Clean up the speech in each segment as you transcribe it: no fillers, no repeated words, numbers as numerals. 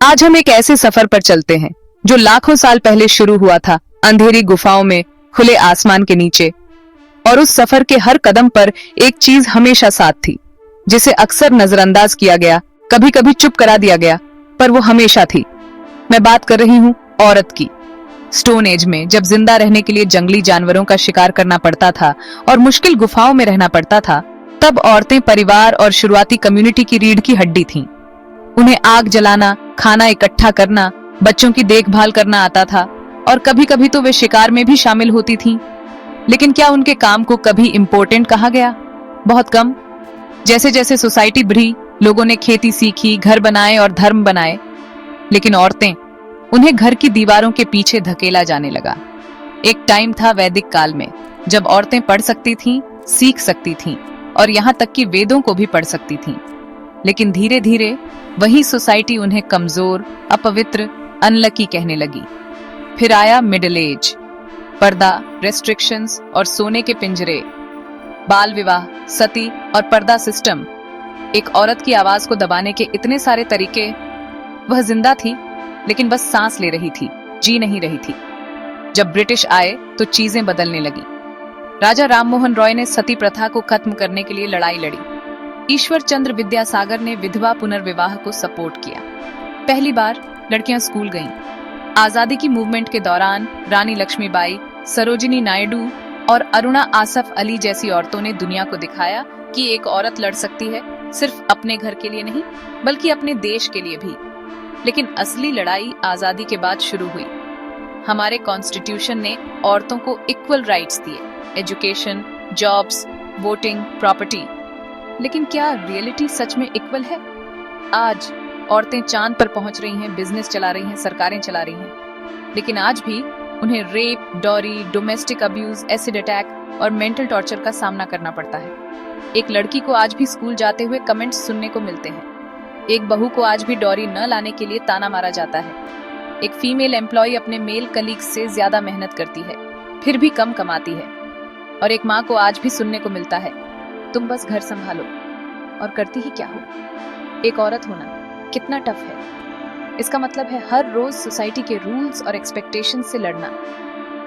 आज हम एक ऐसे सफर पर चलते हैं जो लाखों साल पहले शुरू हुआ था, अंधेरी गुफाओं में, खुले आसमान के नीचे। और उस सफर के हर कदम पर एक चीज हमेशा साथ थी, जिसे अक्सर नजरअंदाज किया गया, कभी कभी चुप करा दिया गया, पर वो हमेशा थी। मैं बात कर रही हूँ औरत की। स्टोन एज में जब जिंदा रहने के लिए जंगली जानवरों का शिकार करना पड़ता था और मुश्किल गुफाओं में रहना पड़ता था, तब औरतें परिवार और शुरुआती कम्युनिटी की रीढ़ की हड्डी थीं। उन्हें आग जलाना, खाना इकट्ठा करना, बच्चों की देखभाल करना आता था और कभी कभी तो वे शिकार में भी शामिल होती थीं। लेकिन क्या उनके काम को कभी इम्पोर्टेंट कहा गया? बहुत कम। जैसे जैसे सोसाइटी बढ़ी, लोगों ने खेती सीखी, घर बनाए और धर्म बनाए, लेकिन औरतें, उन्हें घर की दीवारों के पीछे धकेला जाने लगा। एक टाइम था वैदिक काल में, जब औरतें पढ़ सकती थीं, सीख सकती थीं और यहाँ तक कि वेदों को भी पढ़ सकती थीं। लेकिन धीरे धीरे वही सोसाइटी उन्हें कमजोर, अपवित्र, अनलकी कहने लगी। फिर आया मिडिल एज। पर्दा, रेस्ट्रिक्शंस और सोने के पिंजरे, बाल विवाह, सती और पर्दा सिस्टम। एक औरत की आवाज को दबाने के इतने सारे तरीके। वह जिंदा थी, लेकिन बस सांस ले रही थी, जी नहीं रही थी। जब ब्रिटिश आए तो चीजें बदलने लगी। राजा राममोहन रॉय ने सती प्रथा को खत्म करने के लिए लड़ाई लड़ी। ईश्वर चंद्र विद्यासागर ने विधवा पुनर्विवाह को सपोर्ट किया। पहली बार लड़कियां स्कूल गईं। आजादी की मूवमेंट के दौरान रानी लक्ष्मीबाई, सरोजिनी नायडू और अरुणा आसफ अली जैसी औरतों ने दुनिया को दिखाया कि एक औरत लड़ सकती है, सिर्फ अपने घर के लिए नहीं, बल्कि अपने देश के लिए भी। लेकिन असली लड़ाई आजादी के बाद शुरू हुई। हमारे कॉन्स्टिट्यूशन ने औरतों को इक्वल राइट्स दिए, एजुकेशन, जॉब्स, वोटिंग, प्रॉपर्टी। लेकिन क्या रियलिटी सच में इक्वल है? आज औरतें चांद पर पहुंच रही हैं, बिजनेस चला रही हैं, सरकारें चला रही हैं, लेकिन आज भी उन्हें rape, dowry, domestic abuse, acid attack और मेंटल टॉर्चर का सामना करना पड़ता है। एक लड़की को आज भी स्कूल जाते हुए कमेंट्स सुनने को मिलते हैं। एक बहू को आज भी डॉरी न लाने के लिए ताना मारा जाता है। एक फीमेल एम्प्लॉय अपने मेल कलीग्स से ज्यादा मेहनत करती है, फिर भी कम कमाती है। और एक माँ को आज भी सुनने को मिलता है, तुम बस घर संभालो, और करती ही क्या हो। एक औरत होना कितना टफ है। इसका मतलब है हर रोज सोसाइटी के रूल्स और एक्सपेक्टेशंस से लड़ना।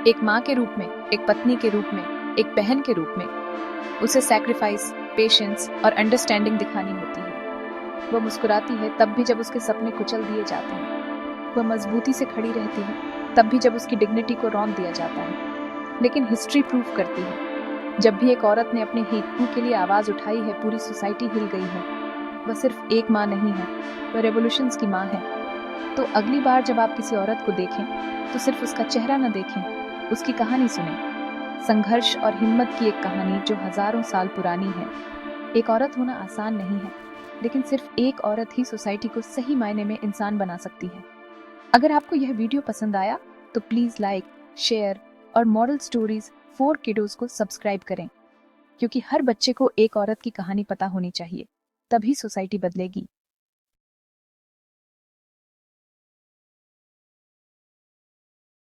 एक माँ के रूप में, एक पत्नी के रूप में, एक बहन के रूप में उसे सैक्रिफाइस, पेशेंस और अंडरस्टैंडिंग दिखानी होती है। वह मुस्कुराती है तब भी जब उसके सपने कुचल दिए जाते हैं। वह मजबूती से खड़ी रहती है तब भी जब उसकी डिग्निटी को रौंद दिया जाता है। लेकिन हिस्ट्री प्रूव करती है, जब भी एक औरत ने अपने हितों के लिए आवाज उठाई है, पूरी सोसाइटी हिल गई है। वह सिर्फ एक माँ नहीं है, वह रेवोल्यूशंस की माँ है। तो अगली बार जब आप किसी औरत को देखें तो सिर्फ उसका चेहरा न देखें, उसकी कहानी सुनें। संघर्ष और हिम्मत की एक कहानी जो हजारों साल पुरानी है। एक औरत होना आसान नहीं है, लेकिन सिर्फ एक औरत ही सोसाइटी को सही मायने में इंसान बना सकती है। अगर आपको यह वीडियो पसंद आया तो प्लीज लाइक, शेयर और मॉरल स्टोरीज फॉर किडोज को सब्सक्राइब करें, क्योंकि हर बच्चे को एक औरत की कहानी पता होनी चाहिए, तभी सोसाइटी बदलेगी।